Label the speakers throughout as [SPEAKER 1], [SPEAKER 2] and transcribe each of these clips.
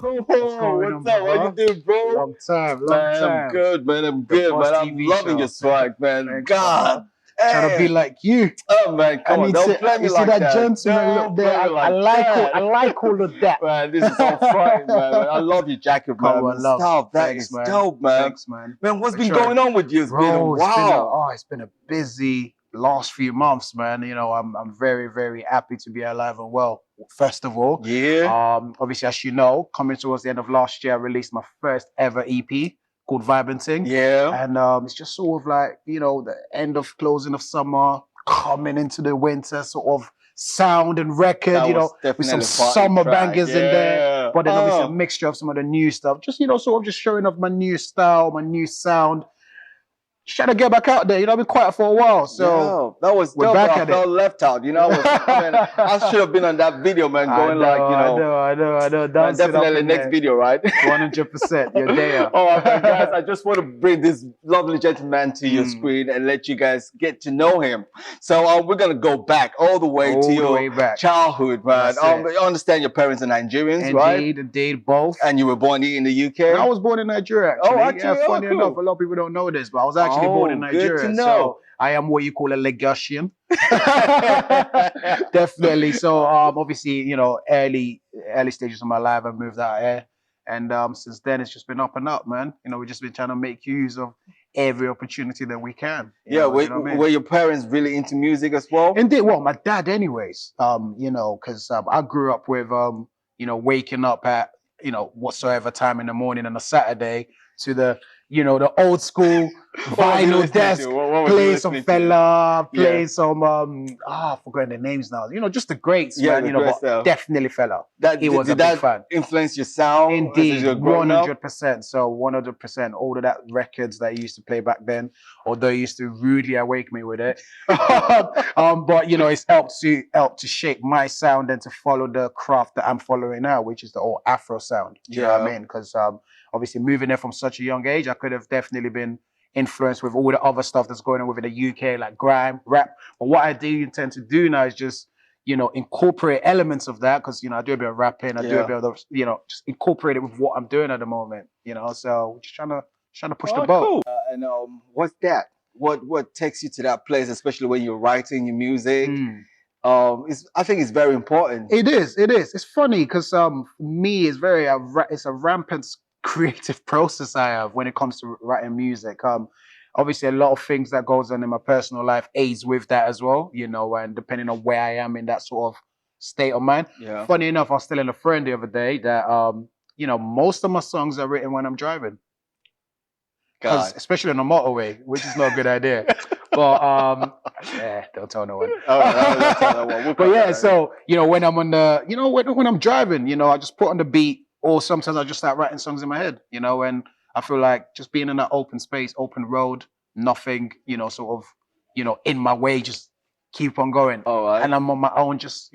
[SPEAKER 1] What's
[SPEAKER 2] Oh,
[SPEAKER 1] going on,
[SPEAKER 2] what's up? How you
[SPEAKER 1] brother?
[SPEAKER 2] doing, bro?
[SPEAKER 1] Long time, long
[SPEAKER 2] Man, I'm
[SPEAKER 1] time.
[SPEAKER 2] good, man. I'm
[SPEAKER 1] The
[SPEAKER 2] good,
[SPEAKER 1] Boss
[SPEAKER 2] man. I'm
[SPEAKER 1] TV
[SPEAKER 2] loving your
[SPEAKER 1] show.
[SPEAKER 2] swag, man.
[SPEAKER 1] Thanks, brother.
[SPEAKER 2] God,
[SPEAKER 1] Trying to be
[SPEAKER 2] hey.
[SPEAKER 1] like you.
[SPEAKER 2] Oh man,
[SPEAKER 1] I
[SPEAKER 2] come on!
[SPEAKER 1] need
[SPEAKER 2] Don't
[SPEAKER 1] to.
[SPEAKER 2] play me
[SPEAKER 1] You see
[SPEAKER 2] like
[SPEAKER 1] that
[SPEAKER 2] that.
[SPEAKER 1] gentleman look
[SPEAKER 2] Don't
[SPEAKER 1] there?
[SPEAKER 2] play me
[SPEAKER 1] I
[SPEAKER 2] like
[SPEAKER 1] like all. I
[SPEAKER 2] that,
[SPEAKER 1] like all of that.
[SPEAKER 2] man. This is on fire, man. I love your jacket, man. I
[SPEAKER 1] Come
[SPEAKER 2] mean,
[SPEAKER 1] on, love.
[SPEAKER 2] stop. That
[SPEAKER 1] Thanks,
[SPEAKER 2] is
[SPEAKER 1] man.
[SPEAKER 2] dope, man.
[SPEAKER 1] Thanks, man.
[SPEAKER 2] Man, what's
[SPEAKER 1] I
[SPEAKER 2] been
[SPEAKER 1] try,
[SPEAKER 2] going on with you? It's been a
[SPEAKER 1] bro.
[SPEAKER 2] while.
[SPEAKER 1] It's been a busy last few months, man. You know, I'm very, very happy to be alive and well. First of all,
[SPEAKER 2] Yeah.
[SPEAKER 1] obviously, as you know, coming towards the end of last year, I released my first ever EP called Vibenting.
[SPEAKER 2] Yeah.
[SPEAKER 1] And it's just sort of like, you know, the end of closing of summer, coming into the winter sort of sound and record,
[SPEAKER 2] That
[SPEAKER 1] you
[SPEAKER 2] was
[SPEAKER 1] know, with some
[SPEAKER 2] definitely a party
[SPEAKER 1] summer
[SPEAKER 2] track.
[SPEAKER 1] bangers in there.
[SPEAKER 2] Yeah.
[SPEAKER 1] But then obviously a mixture of some of the new stuff. Just, you know, sort of just showing off my new style, my new sound. Just trying to get back out there. You know, I've been quiet for a while. So
[SPEAKER 2] yeah, that was
[SPEAKER 1] we're
[SPEAKER 2] dope, but
[SPEAKER 1] back
[SPEAKER 2] I
[SPEAKER 1] at
[SPEAKER 2] felt
[SPEAKER 1] it.
[SPEAKER 2] left out. You know, I should have been on that video, man, going
[SPEAKER 1] I know.
[SPEAKER 2] man,
[SPEAKER 1] Dancing up
[SPEAKER 2] definitely
[SPEAKER 1] in
[SPEAKER 2] next
[SPEAKER 1] there.
[SPEAKER 2] video, right?
[SPEAKER 1] 100%. You're there.
[SPEAKER 2] All right, man, guys, I just want to bring this lovely gentleman to your
[SPEAKER 1] Mm.
[SPEAKER 2] screen and let you guys get to know him. So we're gonna go back all the way to
[SPEAKER 1] All the
[SPEAKER 2] your
[SPEAKER 1] way back.
[SPEAKER 2] childhood, man.
[SPEAKER 1] That's it.
[SPEAKER 2] I understand your parents are Nigerians, right?
[SPEAKER 1] Indeed, both.
[SPEAKER 2] And you were born here in the UK.
[SPEAKER 1] And I was born in Nigeria, actually.
[SPEAKER 2] Oh, actually?
[SPEAKER 1] Yeah,
[SPEAKER 2] Oh,
[SPEAKER 1] funny
[SPEAKER 2] cool.
[SPEAKER 1] enough, a lot of people don't know this, but I was actually born in
[SPEAKER 2] Oh, good
[SPEAKER 1] Nigeria.
[SPEAKER 2] to know.
[SPEAKER 1] So I am what you call a Lagosian. Definitely. So obviously, you know, early stages of my life, I moved out here. And since then, it's just been up and up, man. You know, we've just been trying to make use of every opportunity that we can.
[SPEAKER 2] Yeah,
[SPEAKER 1] know, you know what I mean?
[SPEAKER 2] were your parents really into music as well?
[SPEAKER 1] Indeed, well, my dad, anyways. You know, because I grew up with you know, waking up at, you know, whatsoever time in the morning on a Saturday to the, you know, the old school
[SPEAKER 2] What was he
[SPEAKER 1] vinyl
[SPEAKER 2] listening
[SPEAKER 1] desk,
[SPEAKER 2] to? What was he
[SPEAKER 1] playing some
[SPEAKER 2] listening to?
[SPEAKER 1] Fella,
[SPEAKER 2] Yeah.
[SPEAKER 1] playing some I've forgotten the names now. You know, just the greats,
[SPEAKER 2] Yeah,
[SPEAKER 1] man.
[SPEAKER 2] the
[SPEAKER 1] You know,
[SPEAKER 2] great
[SPEAKER 1] but
[SPEAKER 2] stuff.
[SPEAKER 1] definitely Fella.
[SPEAKER 2] That
[SPEAKER 1] He was
[SPEAKER 2] did
[SPEAKER 1] a big
[SPEAKER 2] that
[SPEAKER 1] fan.
[SPEAKER 2] influence your sound as
[SPEAKER 1] Indeed,
[SPEAKER 2] you're growing up?
[SPEAKER 1] 100%. So 100%. All of that records that he used to play back then, although he used to rudely awake me with it. But you know, it's helped to shape my sound and to follow the craft that I'm following now, which is the old Afro sound. Do you know what I
[SPEAKER 2] Yeah.
[SPEAKER 1] mean? Because obviously moving there from such a young age, I could have definitely been influenced with all the other stuff that's going on within the UK, like grime, rap. But what I do intend to do now is just, you know, incorporate elements of that, because, you know, I do a bit of rapping, I do a
[SPEAKER 2] Yeah.
[SPEAKER 1] bit of the, you know, just incorporate it with what I'm doing at the moment, you know. So just trying to push the
[SPEAKER 2] Oh,
[SPEAKER 1] boat.
[SPEAKER 2] cool. And what's that? What takes you to that place, especially when you're writing your music? I think it's very important.
[SPEAKER 1] It is. It's funny because me is very it's a rampant creative process I have when it comes to writing music. Obviously a lot of things that goes on in my personal life aids with that as well, you know, and depending on where I am in that sort of state of mind.
[SPEAKER 2] Yeah.
[SPEAKER 1] Funny enough, I was telling a friend the other day that you know, most of my songs are written when I'm driving. Because
[SPEAKER 2] God.
[SPEAKER 1] especially on the motorway, which is not a good idea. But yeah, don't tell no one.
[SPEAKER 2] All right, don't tell no one. We'll
[SPEAKER 1] But
[SPEAKER 2] cut
[SPEAKER 1] yeah,
[SPEAKER 2] that,
[SPEAKER 1] so you know, when I'm on the, you know, when I'm driving, you know, I just put on the beat, or sometimes I just start writing songs in my head, you know, and I feel like just being in that open space, open road, nothing, you know, sort of, you know, in my way, just keep on going.
[SPEAKER 2] All right.
[SPEAKER 1] And I'm on my own, it just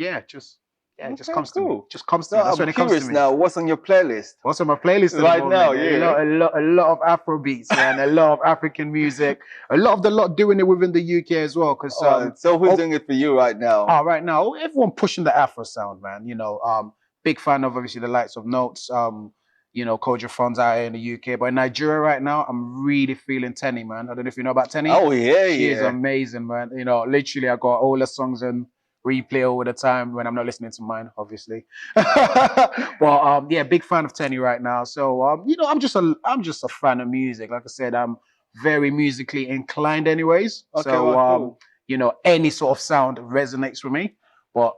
[SPEAKER 1] comes to me.
[SPEAKER 2] cool.
[SPEAKER 1] Just comes to
[SPEAKER 2] So
[SPEAKER 1] me. That's when
[SPEAKER 2] I'm
[SPEAKER 1] it comes to
[SPEAKER 2] curious
[SPEAKER 1] me.
[SPEAKER 2] now, what's on your playlist?
[SPEAKER 1] What's on my playlist at
[SPEAKER 2] Right
[SPEAKER 1] the
[SPEAKER 2] now?
[SPEAKER 1] moment?
[SPEAKER 2] Yeah.
[SPEAKER 1] A lot of Afro beats, man. A lot of African music. A lot of the lot doing it within the UK as well. Because
[SPEAKER 2] So who's doing it for you right now?
[SPEAKER 1] right now, everyone pushing the Afro sound, man. You know, big fan of obviously the likes of Notes. You know, Koja Funds out here in the UK, but in Nigeria right now, I'm really feeling Tenny, man. I don't know if you know about Tenny.
[SPEAKER 2] Oh yeah,
[SPEAKER 1] She is
[SPEAKER 2] yeah.
[SPEAKER 1] amazing, man. You know, literally, I got all the songs on replay all the time when I'm not listening to mine, obviously. But yeah, big fan of Tenny right now. So you know, I'm just a fan of music. Like I said, I'm very musically inclined, anyways.
[SPEAKER 2] Okay,
[SPEAKER 1] So
[SPEAKER 2] well, cool.
[SPEAKER 1] you know, any sort of sound resonates with me, but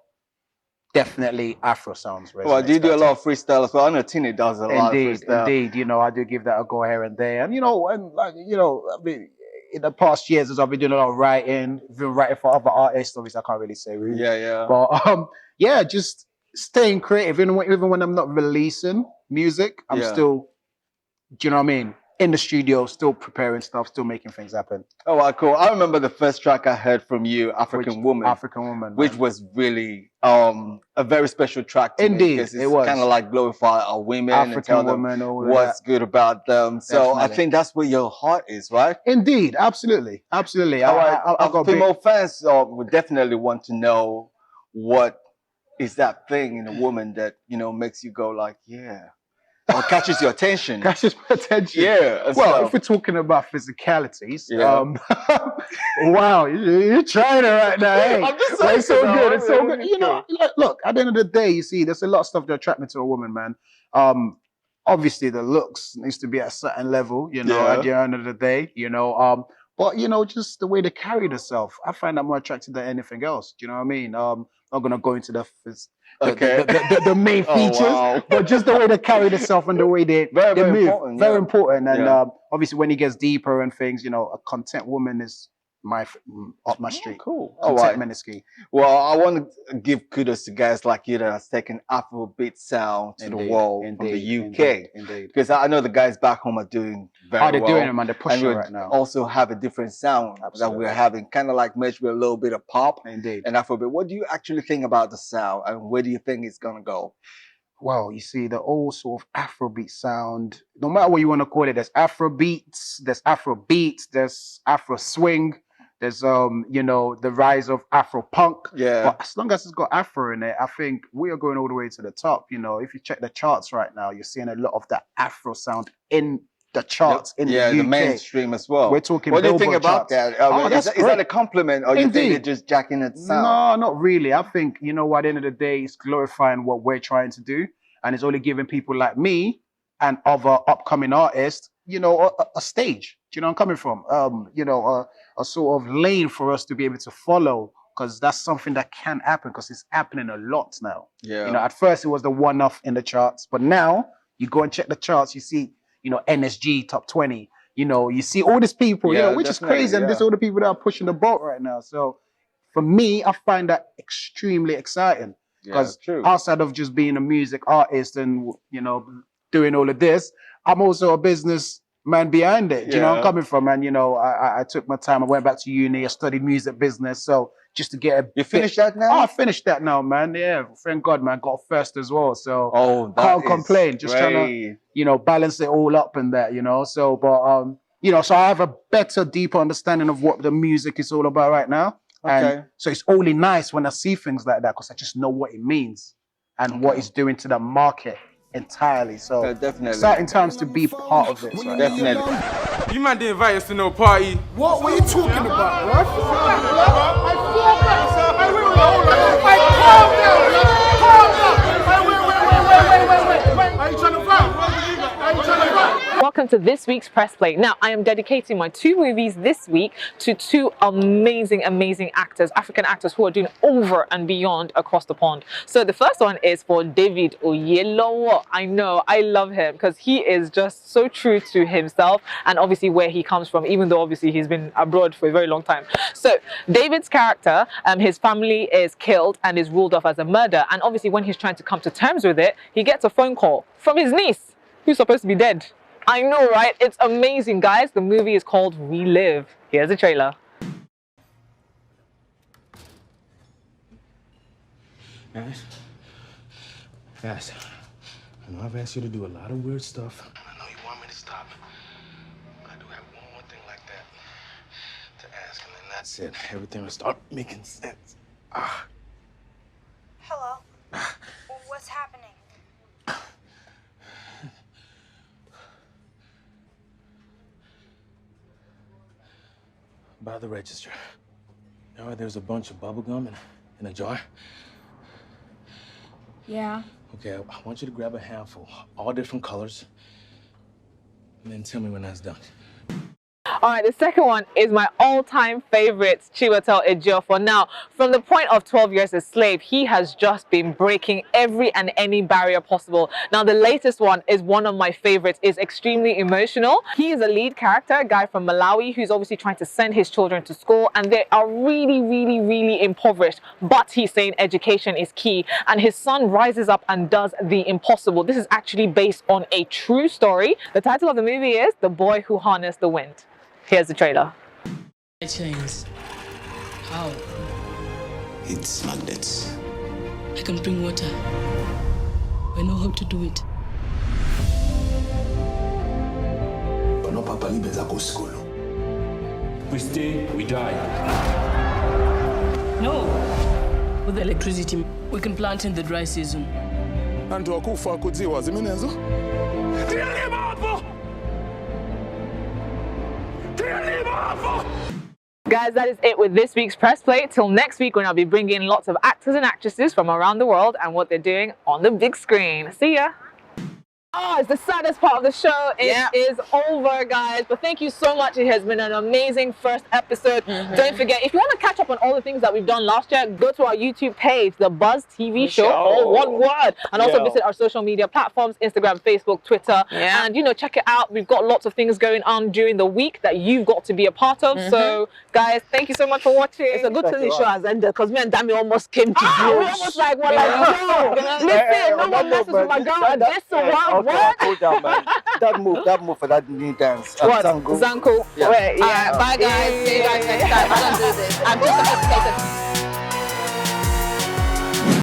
[SPEAKER 1] definitely Afro sounds resonates.
[SPEAKER 2] Well, do you do a
[SPEAKER 1] better.
[SPEAKER 2] lot of freestyle as well? I know Tini does a lot of freestyle.
[SPEAKER 1] Indeed. You know, I do give that a go here and there, and you know, like you know, I mean, in the past years, as I've been doing a lot of writing, been writing for other artists. Obviously, I can't really say who.
[SPEAKER 2] Yeah, yeah.
[SPEAKER 1] But yeah, just staying creative. Even when I'm not releasing music, I'm
[SPEAKER 2] Yeah.
[SPEAKER 1] still, do you know what I mean? In the studio, still preparing stuff, still making things happen.
[SPEAKER 2] Oh, wow, cool. I remember the first track I heard from you, African Woman,
[SPEAKER 1] African Woman,
[SPEAKER 2] which
[SPEAKER 1] man.
[SPEAKER 2] was really a very special track to me,
[SPEAKER 1] Indeed,
[SPEAKER 2] because
[SPEAKER 1] it
[SPEAKER 2] it's
[SPEAKER 1] was.
[SPEAKER 2] kind of like glorify our women and
[SPEAKER 1] African
[SPEAKER 2] tell them
[SPEAKER 1] woman, all of
[SPEAKER 2] what's
[SPEAKER 1] that.
[SPEAKER 2] good about them. So I
[SPEAKER 1] Definitely.
[SPEAKER 2] think that's where your heart is, right?
[SPEAKER 1] Indeed, absolutely.
[SPEAKER 2] All right.
[SPEAKER 1] I've got
[SPEAKER 2] female fans would definitely want to know what is that thing in a woman that, you know, makes you go like, yeah. or catches your attention.
[SPEAKER 1] Catches my attention.
[SPEAKER 2] Yeah.
[SPEAKER 1] Well, if we're talking about physicalities,
[SPEAKER 2] yeah.
[SPEAKER 1] Wow, you're trying it right now. Hey,
[SPEAKER 2] I'm just saying,
[SPEAKER 1] it's so good. It's so
[SPEAKER 2] yeah,
[SPEAKER 1] good. You know, look, at the end of the day, you see, there's a lot of stuff that attract me to a woman, man. Obviously, the looks needs to be at a certain level, you know, at the end of the day, you know. But you know, just the way they carry themselves, I find that more attractive than anything else. Do you know what I mean? Not gonna go into the main features, but just the way they carry themselves and the way they move,
[SPEAKER 2] important,
[SPEAKER 1] very important. And obviously, when it gets deeper and things, you know, a content woman is up my street.
[SPEAKER 2] Cool.
[SPEAKER 1] Contentment is key.
[SPEAKER 2] Well, I want to give kudos to guys like you that has taken Afrobeat sound to the world from the UK.
[SPEAKER 1] Indeed.
[SPEAKER 2] Because I know the guys back home are doing very well.
[SPEAKER 1] They're doing them and they're pushing right now.
[SPEAKER 2] Also have a different sound that we're having, kind of like meshed with a little bit of pop and Afrobeat. What do you actually think about the sound, and where do you think it's gonna go?
[SPEAKER 1] Well, you see, the old sort of Afrobeat sound, no matter what you want to call it, there's Afrobeats, there's Afrobeats, there's Afro swing. There's you know, the rise of Afro punk.
[SPEAKER 2] Yeah.
[SPEAKER 1] But as long as it's got Afro in it, I think we are going all the way to the top. You know, if you check the charts right now, you're seeing a lot of that Afro sound in the charts in the UK.
[SPEAKER 2] The mainstream as well.
[SPEAKER 1] We're talking.
[SPEAKER 2] What do you think about that? Is that a compliment, or you think they're just jacking its sound?
[SPEAKER 1] No, not really. I think, you know, at the end of the day, it's glorifying what we're trying to do, and it's only giving people like me and other upcoming artists, you know, a stage. Do you know where I'm coming from? You know, a sort of lane for us to be able to follow, because that's something that can happen, because it's happening a lot now.
[SPEAKER 2] Yeah.
[SPEAKER 1] You know, at first it was the one-off in the charts, but now you go and check the charts, you see, you know, NSG top 20. You know, you see all these people, you know, which is crazy, and there's all the people that are pushing the boat right now. So for me, I find that extremely exciting, because outside of just being a music artist and, you know, doing all of this, I'm also a business man behind it. Do you know where I'm coming from? And, you know, I took my time. I went back to uni. I studied music business. So just to get a
[SPEAKER 2] You finished that now?
[SPEAKER 1] Oh, I finished that now, man. Yeah, thank God, man. Got first as well. So can't complain. Just trying to, you know, balance it all up and that, you know. So, but, you know, so I have a better, deeper understanding of what the music is all about right now. And so it's only nice when I see things like that, because I just know what it means and what it's doing to the market entirely. So
[SPEAKER 2] definitely
[SPEAKER 1] exciting times to be part of it. Right?
[SPEAKER 3] Definitely. You man didn't invite us to no party.
[SPEAKER 4] What were you talking about, bro?
[SPEAKER 5] Welcome to this week's Press Play. Now, I am dedicating my 2 movies this week to 2 amazing actors, African actors who are doing over and beyond across the pond. So the first one is for David Oyelowo. I know, I love him because he is just so true to himself and obviously where he comes from, even though obviously he's been abroad for a very long time. So David's character, his family is killed and is ruled off as a murder. And obviously when he's trying to come to terms with it, he gets a phone call from his niece, who's supposed to be dead. I know, right? It's amazing, guys. The movie is called We Live. Here's a trailer.
[SPEAKER 6] Guys, I know I've asked you to do a lot of weird stuff. I know you want me to stop. But I do have one more thing like that to ask, and then that's it. Everything will start making sense.
[SPEAKER 7] Hello. What's happening?
[SPEAKER 6] By the register. All right, there's a bunch of bubble gum in a jar.
[SPEAKER 7] Yeah.
[SPEAKER 6] Okay, I want you to grab a handful, all different colors, and then tell me when that's done.
[SPEAKER 5] All right, the second one is my all-time favorite, Chiwetel Ejiofor. Now, from the point of 12 years a slave, he has just been breaking every and any barrier possible. Now, the latest one is one of my favorites. It's extremely emotional. He is a lead character, a guy from Malawi who's obviously trying to send his children to school, and they are really impoverished. But he's saying education is key, and his son rises up and does the impossible. This is actually based on a true story. The title of the movie is The Boy Who Harnessed the Wind. Here's the trailer.
[SPEAKER 8] Chains. How?
[SPEAKER 9] It's magnets.
[SPEAKER 8] I can bring water. I know how to do it.
[SPEAKER 6] We stay, we die.
[SPEAKER 8] No. With electricity, we can plant in the dry season.
[SPEAKER 6] Anto akufa kudziwa zimenezo. Tiyalima hapo! Tiyalima hapo!
[SPEAKER 5] Guys, that is it with this week's Press Play. Till next week when I'll be bringing lots of actors and actresses from around the world and what they're doing on the big screen. See ya! Oh, it's the saddest part of the show. It is over, guys. But thank you so much. It has been an amazing first episode. Don't forget, if you want to catch up on all the things that we've done last year, go to our YouTube page, The Buzz TV Show, all one word. And also visit our social media platforms, Instagram, Facebook, Twitter. And, you know, check it out. We've got lots of things going on during the week that you've got to be a part of. So, guys, thank you so much for watching.
[SPEAKER 10] It's a good thing the show has ended because me and Dami almost came to blows.
[SPEAKER 5] We almost like, we're like, no, listen, no one messes with my girl at this one. What?
[SPEAKER 2] Hold down, man. That move for that new dance.
[SPEAKER 5] What?
[SPEAKER 2] Zanku.
[SPEAKER 5] Zanku.
[SPEAKER 2] Yeah.
[SPEAKER 5] Wait,
[SPEAKER 10] Bye, guys. See you guys next time. I don't do this. I'm just sophisticated.